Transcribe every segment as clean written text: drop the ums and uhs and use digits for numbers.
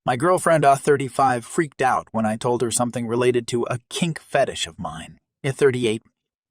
My girlfriend, 35, freaked out when I told her something related to a kink fetish of mine. 38.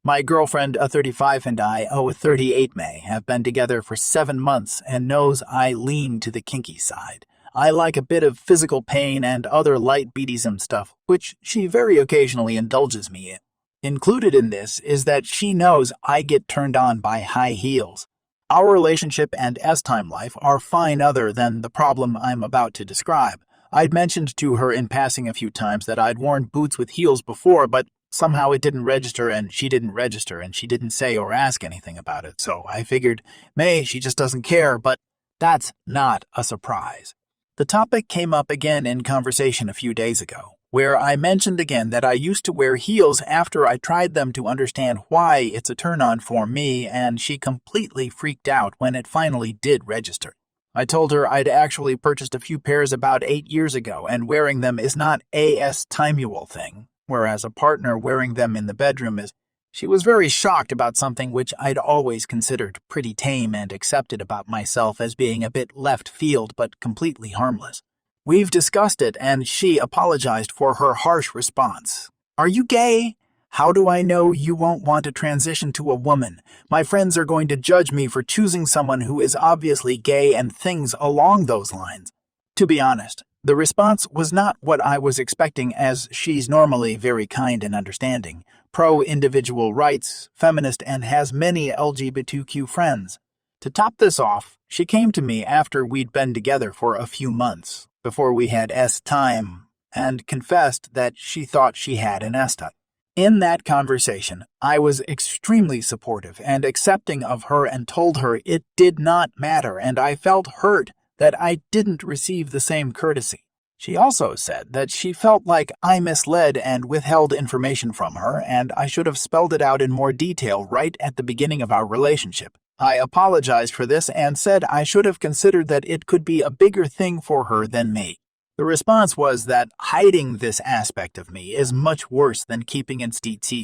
My girlfriend, 35, and I, 38 May, have been together for 7 months and knows I lean to the kinky side. I like a bit of physical pain and other light BDSM stuff, which she very occasionally indulges me in. Included in this is that she knows I get turned on by high heels. Our relationship and S-Time life are fine other than the problem I'm about to describe. I'd mentioned to her in passing a few times that I'd worn boots with heels before, but somehow it didn't register and she didn't say or ask anything about it, so I figured, she just doesn't care, but that's not a surprise. The topic came up again in conversation a few days ago, where I mentioned again that I used to wear heels after I tried them to understand why it's a turn-on for me, and she completely freaked out when it finally did register. I told her I'd actually purchased a few pairs about 8 years ago, and wearing them is not a S-Timual thing, whereas a partner wearing them in the bedroom is. She was very shocked about something which I'd always considered pretty tame and accepted about myself as being a bit left field but completely harmless. We've discussed it, and she apologized for her harsh response. "Are you gay? How do I know you won't want to transition to a woman? My friends are going to judge me for choosing someone who is obviously gay and things along those lines." To be honest, the response was not what I was expecting, as she's normally very kind and understanding, pro-individual rights, feminist, and has many LGBTQ friends. To top this off, she came to me after we'd been together for a few months, before we had S-Time, and confessed that she thought she had an S-Type. In that conversation, I was extremely supportive and accepting of her and told her it did not matter, and I felt hurt that I didn't receive the same courtesy. She also said that she felt like I misled and withheld information from her, and I should have spelled it out in more detail right at the beginning of our relationship. I apologized for this and said I should have considered that it could be a bigger thing for her than me. The response was that hiding this aspect of me is much worse than keeping it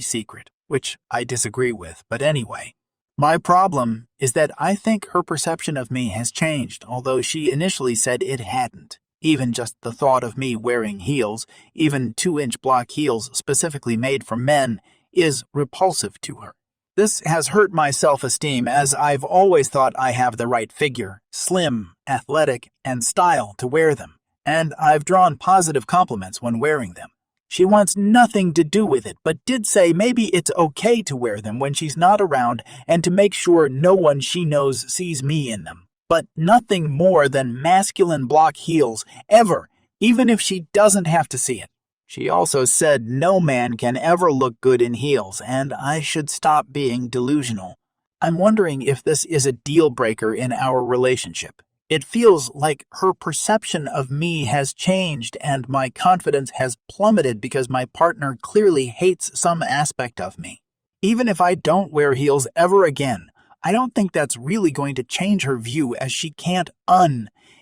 secret, which I disagree with, but anyway. My problem is that I think her perception of me has changed, although she initially said it hadn't. Even just the thought of me wearing heels, even 2-inch block heels specifically made for men, is repulsive to her. This has hurt my self-esteem, as I've always thought I have the right figure, slim, athletic, and style to wear them, and I've drawn positive compliments when wearing them. She wants nothing to do with it, but did say maybe it's okay to wear them when she's not around and to make sure no one she knows sees me in them. But nothing more than masculine block heels, ever, even if she doesn't have to see it. She also said no man can ever look good in heels, and I should stop being delusional. I'm wondering if this is a deal breaker in our relationship. It feels like her perception of me has changed and my confidence has plummeted because my partner clearly hates some aspect of me. Even if I don't wear heels ever again, I don't think that's really going to change her view, as she can't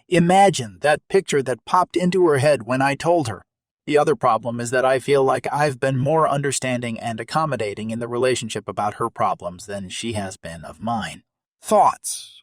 imagine that picture that popped into her head when I told her. The other problem is that I feel like I've been more understanding and accommodating in the relationship about her problems than she has been of mine. Thoughts.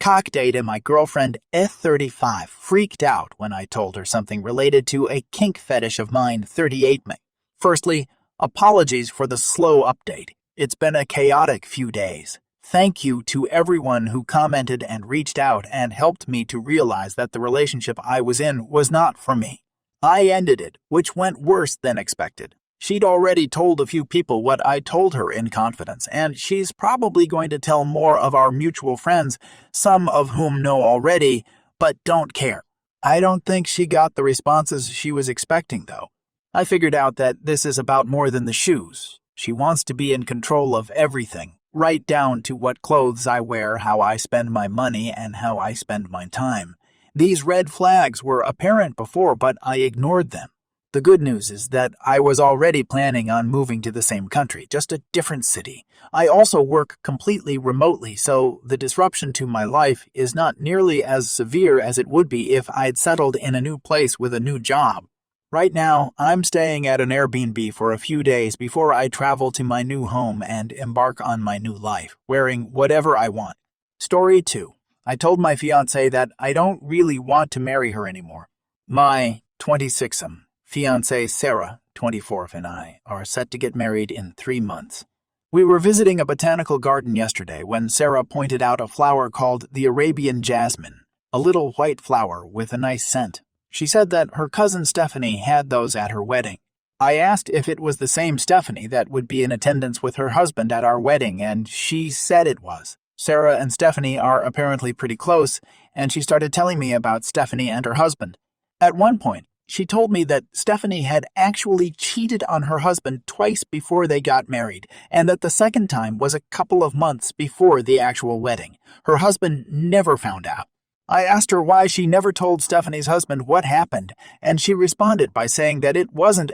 Cock data, my girlfriend F35 freaked out when I told her something related to a kink fetish of mine, 38 May. Firstly, apologies for the slow update. It's been a chaotic few days. Thank you to everyone who commented and reached out and helped me to realize that the relationship I was in was not for me. I ended it, which went worse than expected. She'd already told a few people what I told her in confidence, and she's probably going to tell more of our mutual friends, some of whom know already, but don't care. I don't think she got the responses she was expecting, though. I figured out that this is about more than the shoes. She wants to be in control of everything, right down to what clothes I wear, how I spend my money, and how I spend my time. These red flags were apparent before, but I ignored them. The good news is that I was already planning on moving to the same country, just a different city. I also work completely remotely, so the disruption to my life is not nearly as severe as it would be if I'd settled in a new place with a new job. Right now, I'm staying at an Airbnb for a few days before I travel to my new home and embark on my new life, wearing whatever I want. Story 2. I told my fiancée that I don't really want to marry her anymore. My 26th fiancée Sarah, 24th, and I are set to get married in 3 months. We were visiting a botanical garden yesterday when Sarah pointed out a flower called the Arabian jasmine, a little white flower with a nice scent. She said that her cousin Stephanie had those at her wedding. I asked if it was the same Stephanie that would be in attendance with her husband at our wedding, and she said it was. Sarah and Stephanie are apparently pretty close, and she started telling me about Stephanie and her husband. At one point, she told me that Stephanie had actually cheated on her husband twice before they got married, and that the second time was a couple of months before the actual wedding. Her husband never found out. I asked her why she never told Stephanie's husband what happened, and she responded by saying that it wasn't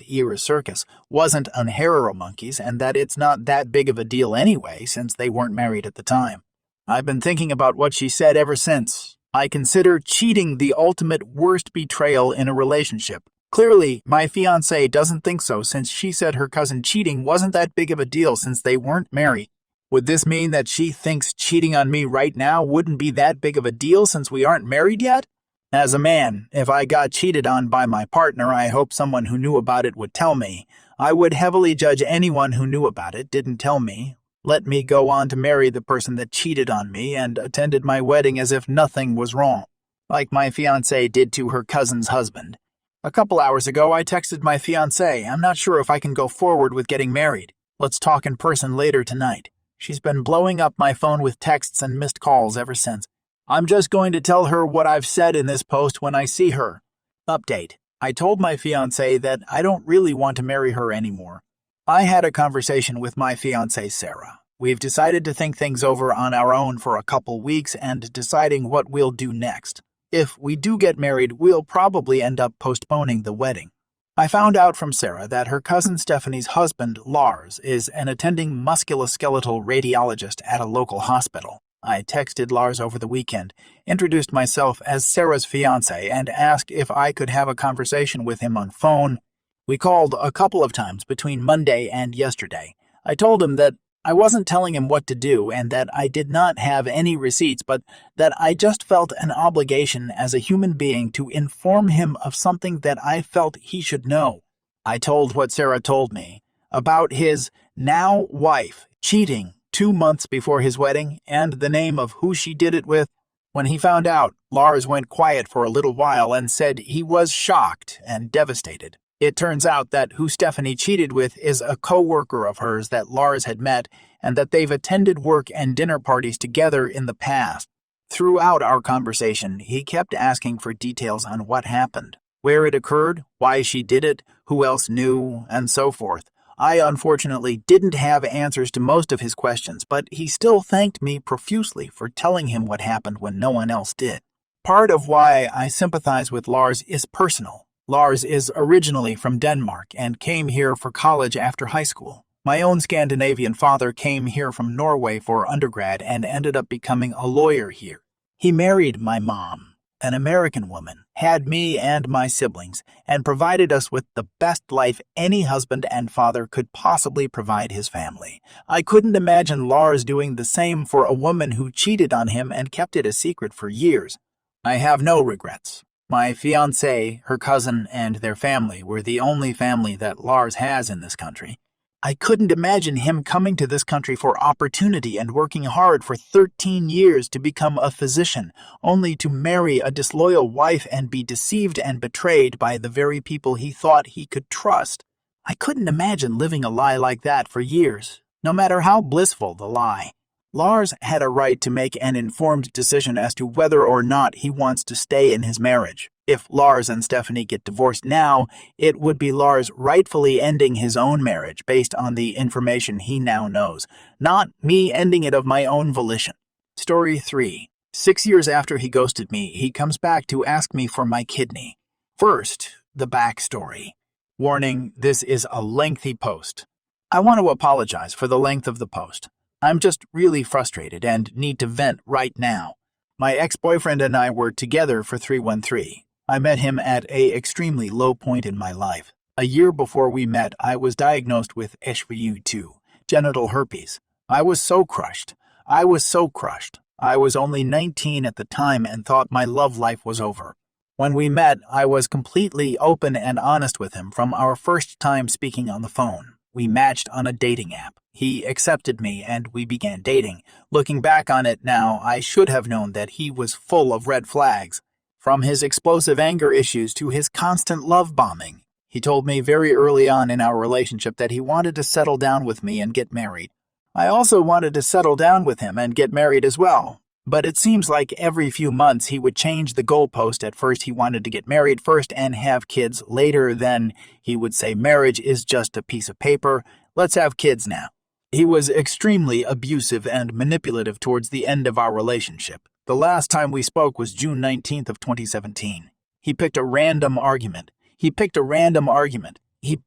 Era Circus, wasn't on Harrow Monkeys, and that it's not that big of a deal anyway, since they weren't married at the time. I've been thinking about what she said ever since. I consider cheating the ultimate worst betrayal in a relationship. Clearly, my fiancée doesn't think so, since she said her cousin cheating wasn't that big of a deal since they weren't married. Would this mean that she thinks cheating on me right now wouldn't be that big of a deal since we aren't married yet? As a man, if I got cheated on by my partner, I hope someone who knew about it would tell me. I would heavily judge anyone who knew about it, didn't tell me, let me go on to marry the person that cheated on me, and attended my wedding as if nothing was wrong, like my fiancée did to her cousin's husband. A couple hours ago, I texted my fiancée, I'm not sure if I can go forward with getting married. Let's talk in person later tonight. She's been blowing up my phone with texts and missed calls ever since. I'm just going to tell her what I've said in this post when I see her. Update. I told my fiancée that I don't really want to marry her anymore. I had a conversation with my fiancée Sarah. We've decided to think things over on our own for a couple weeks and deciding what we'll do next. If we do get married, we'll probably end up postponing the wedding. I found out from Sarah that her cousin Stephanie's husband, Lars, is an attending musculoskeletal radiologist at a local hospital. I texted Lars over the weekend, introduced myself as Sarah's fiancé, and asked if I could have a conversation with him on phone. We called a couple of times between Monday and yesterday. I told him that I wasn't telling him what to do and that I did not have any receipts, but that I just felt an obligation as a human being to inform him of something that I felt he should know. I told what Sarah told me about his now wife cheating 2 months before his wedding and the name of who she did it with. When he found out, Lars went quiet for a little while and said he was shocked and devastated. It turns out that who Stephanie cheated with is a co-worker of hers that Lars had met and that they've attended work and dinner parties together in the past. Throughout our conversation, he kept asking for details on what happened, where it occurred, why she did it, who else knew, and so forth. I unfortunately didn't have answers to most of his questions, but he still thanked me profusely for telling him what happened when no one else did. Part of why I sympathize with Lars is personal. Lars is originally from Denmark and came here for college after high school. My own Scandinavian father came here from Norway for undergrad and ended up becoming a lawyer here. He married my mom, an American woman, had me and my siblings, and provided us with the best life any husband and father could possibly provide his family. I couldn't imagine Lars doing the same for a woman who cheated on him and kept it a secret for years. I have no regrets. My fiancée, her cousin, and their family were the only family that Lars has in this country. I couldn't imagine him coming to this country for opportunity and working hard for 13 years to become a physician, only to marry a disloyal wife and be deceived and betrayed by the very people he thought he could trust. I couldn't imagine living a lie like that for years, no matter how blissful the lie. Lars had a right to make an informed decision as to whether or not he wants to stay in his marriage. If Lars and Stephanie get divorced now, it would be Lars rightfully ending his own marriage based on the information he now knows, not me ending it of my own volition. Story 3. 6 years after he ghosted me, he comes back to ask me for my kidney. First, the backstory. Warning, this is a lengthy post. I want to apologize for the length of the post. I'm just really frustrated and need to vent right now. My ex-boyfriend and I were together for 313. I met him at an extremely low point in my life. A year before we met, I was diagnosed with HPV-2, genital herpes. I was so crushed. I was only 19 at the time and thought my love life was over. When we met, I was completely open and honest with him from our first time speaking on the phone. We matched on a dating app. He accepted me and we began dating. Looking back on it now, I should have known that he was full of red flags. From his explosive anger issues to his constant love bombing. He told me very early on in our relationship that he wanted to settle down with me and get married. I also wanted to settle down with him and get married as well. But it seems like every few months he would change the goalpost. At first he wanted to get married first and have kids later. Then he would say marriage is just a piece of paper. Let's have kids now. He was extremely abusive and manipulative towards the end of our relationship. The last time we spoke was June 19th of 2017. He picked a random argument. He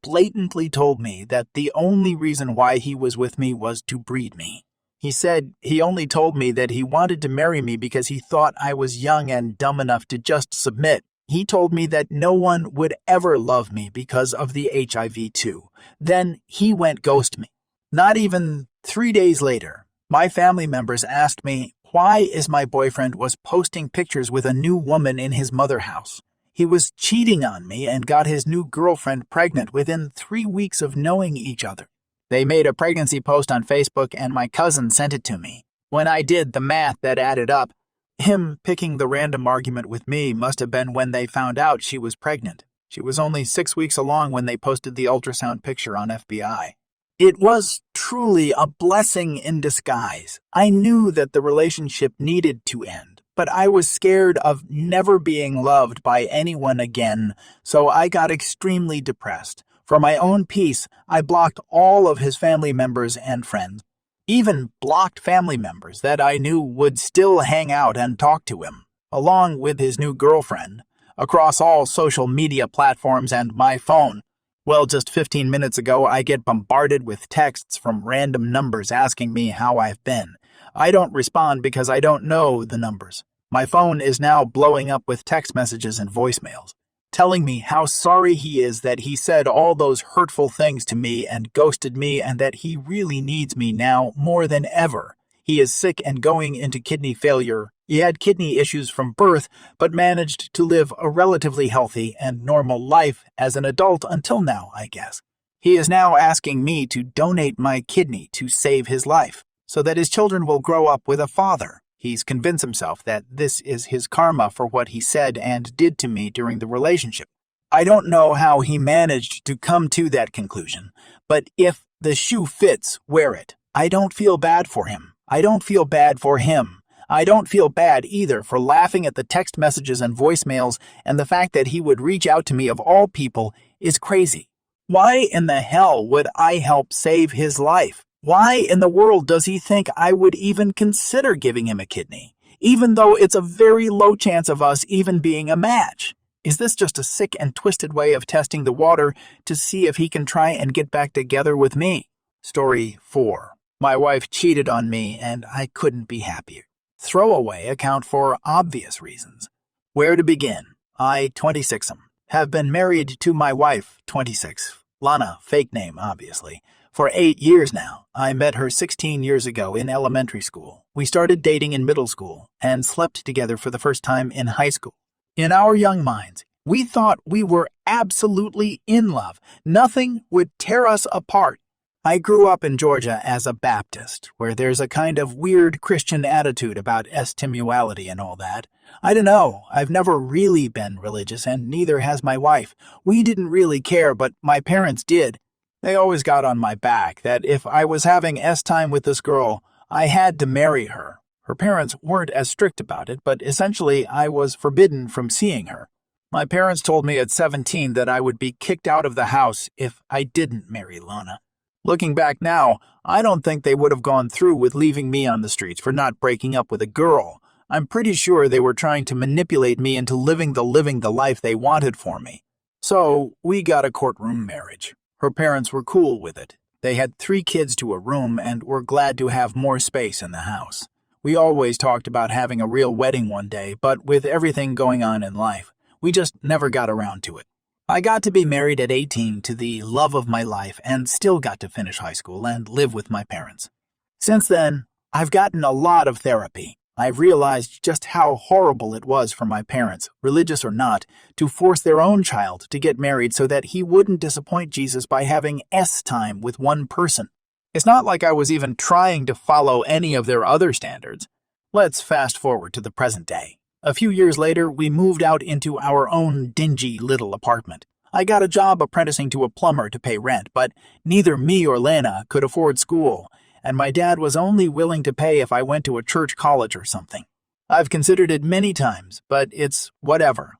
blatantly told me that the only reason why he was with me was to breed me. He said he only told me that he wanted to marry me because he thought I was young and dumb enough to just submit. He told me that no one would ever love me because of the HIV too. Then he went ghost me. Not even 3 days later, my family members asked me why is my boyfriend was posting pictures with a new woman in his mother house. He was cheating on me and got his new girlfriend pregnant within 3 weeks of knowing each other. They made a pregnancy post on Facebook and my cousin sent it to me. When I did the math that added up, him picking the random argument with me must have been when they found out she was pregnant. She was only 6 weeks along when they posted the ultrasound picture on FBI. It was truly a blessing in disguise. I knew that the relationship needed to end, but I was scared of never being loved by anyone again, so I got extremely depressed. For my own peace, I blocked all of his family members and friends, even blocked family members that I knew would still hang out and talk to him, along with his new girlfriend, across all social media platforms and my phone. Well, just 15 minutes ago, I get bombarded with texts from random numbers asking me how I've been. I don't respond because I don't know the numbers. My phone is now blowing up with text messages and voicemails, telling me how sorry he is that he said all those hurtful things to me and ghosted me and that he really needs me now more than ever. He is sick and going into kidney failure. He had kidney issues from birth, but managed to live a relatively healthy and normal life as an adult until now, I guess. He is now asking me to donate my kidney to save his life, so that his children will grow up with a father. He's convinced himself that this is his karma for what he said and did to me during the relationship. I don't know how he managed to come to that conclusion, but if the shoe fits, wear it. I don't feel bad for him. I don't feel bad for him. I don't feel bad either for laughing at the text messages and voicemails, and the fact that he would reach out to me of all people is crazy. Why in the hell would I help save his life? Why in the world does he think I would even consider giving him a kidney, even though it's a very low chance of us even being a match? Is this just a sick and twisted way of testing the water to see if he can try and get back together with me? Story 4. My wife cheated on me and I couldn't be happier. Throwaway account for obvious reasons. Where to begin? I, 26, have been married to my wife, 26, Lana, fake name obviously, for 8 years now. I met her 16 years ago in elementary school. We started dating in middle school and slept together for the first time in high school. In our young minds, we thought we were absolutely in love. Nothing would tear us apart. I grew up in Georgia as a Baptist, where there's a kind of weird Christian attitude about estimuality and all that. I don't know, I've never really been religious, and neither has my wife. We didn't really care, but my parents did. They always got on my back that if I was having time with this girl, I had to marry her. Her parents weren't as strict about it, but essentially I was forbidden from seeing her. My parents told me at 17 that I would be kicked out of the house if I didn't marry Lana. Looking back now, I don't think they would have gone through with leaving me on the streets for not breaking up with a girl. I'm pretty sure they were trying to manipulate me into living the life they wanted for me. So, we got a courtroom marriage. Her parents were cool with it. They had 3 kids to a room and were glad to have more space in the house. We always talked about having a real wedding one day, but with everything going on in life, we just never got around to it. I got to be married at 18 to the love of my life and still got to finish high school and live with my parents. Since then, I've gotten a lot of therapy. I realized just how horrible it was for my parents, religious or not, to force their own child to get married so that he wouldn't disappoint Jesus by having time with one person. It's not like I was even trying to follow any of their other standards. Let's fast forward to the present day. A few years later, we moved out into our own dingy little apartment. I got a job apprenticing to a plumber to pay rent, but neither me or Lana could afford school, and my dad was only willing to pay if I went to a church college or something. I've considered it many times, but it's whatever.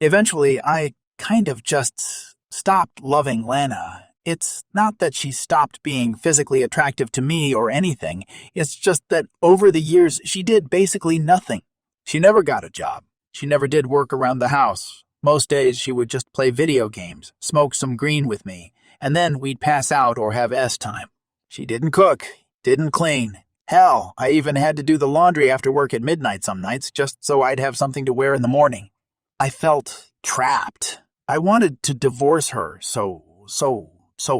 Eventually, I kind of just stopped loving Lana. It's not that she stopped being physically attractive to me or anything, it's just that over the years she did basically nothing. She never got a job. She never did work around the house. Most days she would just play video games, smoke some green with me, and then we'd pass out or have time. She didn't cook, didn't clean. Hell, I even had to do the laundry after work at midnight some nights just so I'd have something to wear in the morning. I felt trapped. I wanted to divorce her so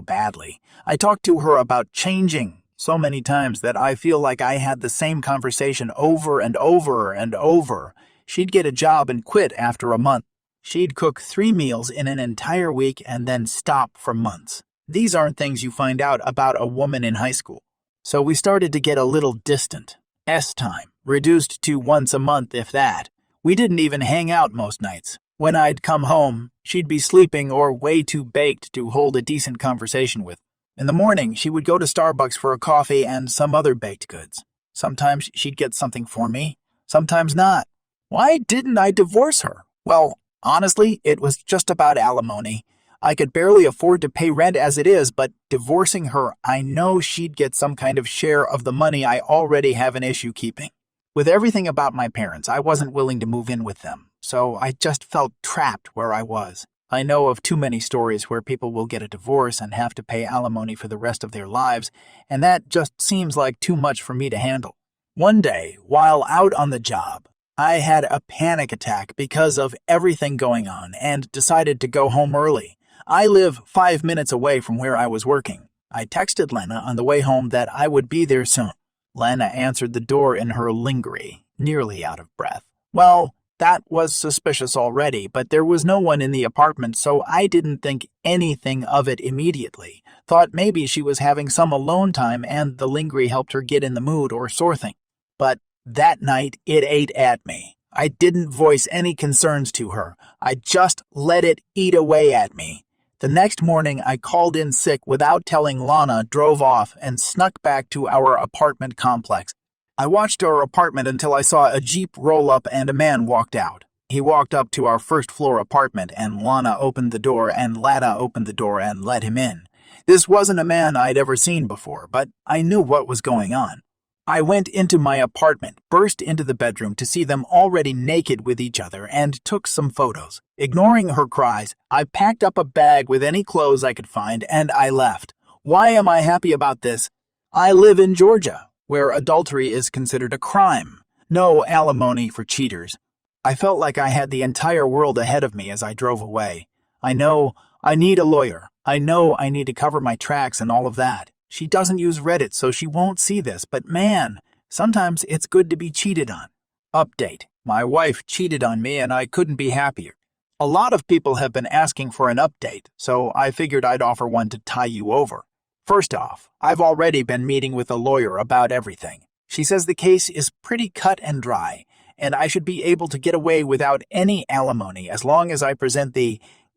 badly. I talked to her about changing so many times that I feel like I had the same conversation over and over and over. She'd get a job and quit after a month. She'd cook 3 meals in an entire week and then stop for months. These aren't things you find out about a woman in high school. So we started to get a little distant. Time, reduced to once a month if that. We didn't even hang out most nights. When I'd come home, she'd be sleeping or way too baked to hold a decent conversation with. In the morning, she would go to Starbucks for a coffee and some other baked goods. Sometimes she'd get something for me, sometimes not. Why didn't I divorce her? Well, honestly, it was just about alimony. I could barely afford to pay rent as it is, but divorcing her, I know she'd get some kind of share of the money I already have an issue keeping. With everything about my parents, I wasn't willing to move in with them, so I just felt trapped where I was. I know of too many stories where people will get a divorce and have to pay alimony for the rest of their lives, and that just seems like too much for me to handle. One day, while out on the job, I had a panic attack because of everything going on and decided to go home early. I live 5 minutes away from where I was working. I texted Lena on the way home that I would be there soon. Lena answered the door in her lingerie, nearly out of breath. Well, that was suspicious already, but there was no one in the apartment, so I didn't think anything of it immediately. Thought maybe she was having some alone time and the lingerie helped her get in the mood or something. But that night, it ate at me. I didn't voice any concerns to her. I just let it eat away at me. The next morning, I called in sick without telling Lana, drove off, and snuck back to our apartment complex. I watched our apartment until I saw a Jeep roll up and a man walked out. He walked up to our first-floor apartment, and Lana opened the door, and Lada opened the door and let him in. This wasn't a man I'd ever seen before, but I knew what was going on. I went into my apartment, burst into the bedroom to see them already naked with each other, and took some photos. Ignoring her cries, I packed up a bag with any clothes I could find, and I left. Why am I happy about this? I live in Georgia, where adultery is considered a crime. No alimony for cheaters. I felt like I had the entire world ahead of me as I drove away. I know I need a lawyer. I know I need to cover my tracks and all of that. She doesn't use Reddit, so she won't see this, but man, sometimes it's good to be cheated on. Update. My wife cheated on me and I couldn't be happier. A lot of people have been asking for an update, so I figured I'd offer one to tie you over. First off, I've already been meeting with a lawyer about everything. She says the case is pretty cut and dry, and I should be able to get away without any alimony as long as I present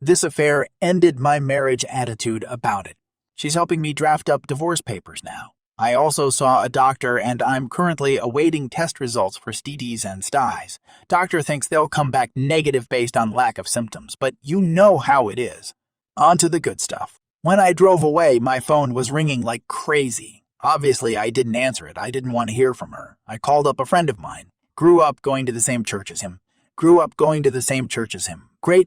"this affair ended my marriage" attitude about it. She's helping me draft up divorce papers now. I also saw a doctor and I'm currently awaiting test results for STDs and STIs. Doctor thinks they'll come back negative based on lack of symptoms, but you know how it is. On to the good stuff. When I drove away, my phone was ringing like crazy. Obviously, I didn't answer it. I didn't want to hear from her. I called up a friend of mine. Grew up going to the same church as him. Great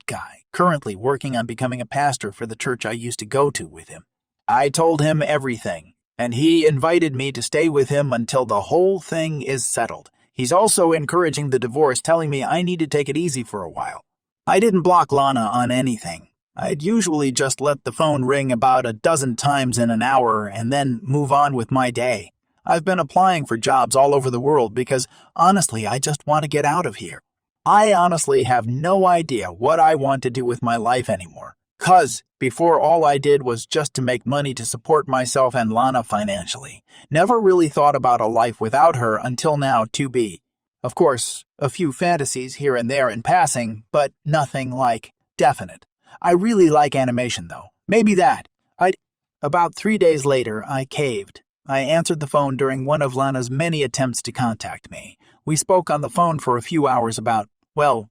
guy, currently working on becoming a pastor for the church I used to go to with him. I told him everything, and he invited me to stay with him until the whole thing is settled. He's also encouraging the divorce, telling me I need to take it easy for a while. I didn't block Lana on anything. I'd usually just let the phone ring about a dozen times in an hour and then move on with my day. I've been applying for jobs all over the world because, honestly, I just want to get out of here. I honestly have no idea what I want to do with my life anymore. 'Cause before all I did was just to make money to support myself and Lana financially. Never really thought about a life without her until now to be. Of course, a few fantasies here and there in passing, but nothing like definite. I really like animation though. Maybe that. About 3 days later, I caved. I answered the phone during one of Lana's many attempts to contact me. We spoke on the phone for a few hours about, well,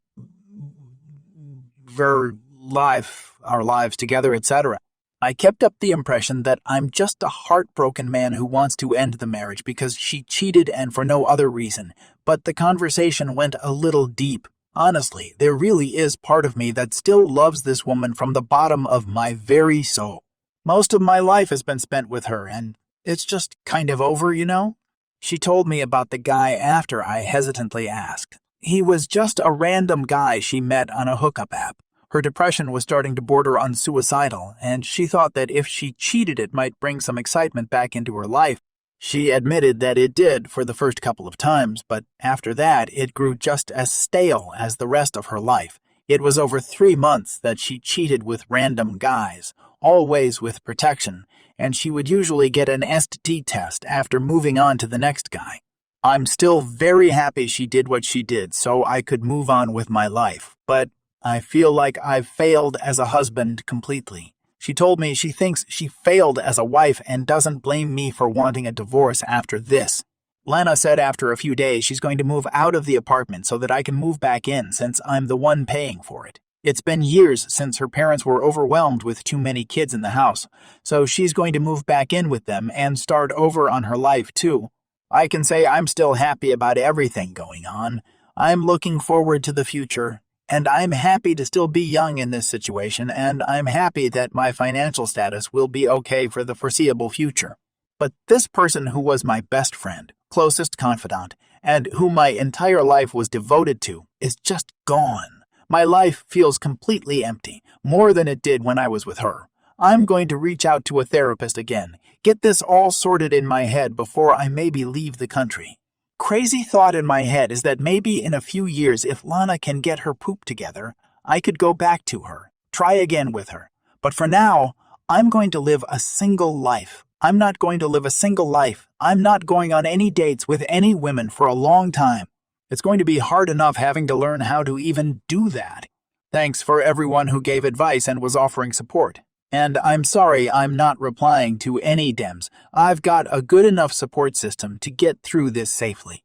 our lives together, etc. I kept up the impression that I'm just a heartbroken man who wants to end the marriage because she cheated and for no other reason, but the conversation went a little deep. Honestly, there really is part of me that still loves this woman from the bottom of my very soul. Most of my life has been spent with her, and it's just kind of over, you know? She told me about the guy after I hesitantly asked. He was just a random guy she met on a hookup app. Her depression was starting to border on suicidal, and she thought that if she cheated it might bring some excitement back into her life. She admitted that it did for the first couple of times, but after that it grew just as stale as the rest of her life. It was over 3 months that she cheated with random guys, always with protection, and she would usually get an STD test after moving on to the next guy. I'm still very happy she did what she did so I could move on with my life, but I feel like I've failed as a husband completely. She told me she thinks she failed as a wife and doesn't blame me for wanting a divorce after this. Lana said after a few days she's going to move out of the apartment so that I can move back in since I'm the one paying for it. It's been years since her parents were overwhelmed with too many kids in the house, so she's going to move back in with them and start over on her life too. I can say I'm still happy about everything going on. I'm looking forward to the future. And I'm happy to still be young in this situation, and I'm happy that my financial status will be okay for the foreseeable future. But this person who was my best friend, closest confidant, and who my entire life was devoted to, is just gone. My life feels completely empty, more than it did when I was with her. I'm going to reach out to a therapist again, get this all sorted in my head before I maybe leave the country. Crazy thought in my head is that maybe in a few years, if Lana can get her poop together, I could go back to her, try again with her. But for now, I'm going to live a single life. I'm not going to live a single life. I'm not going on any dates with any women for a long time. It's going to be hard enough having to learn how to even do that. Thanks for everyone who gave advice and was offering support. And I'm sorry I'm not replying to any DMs. I've got a good enough support system to get through this safely.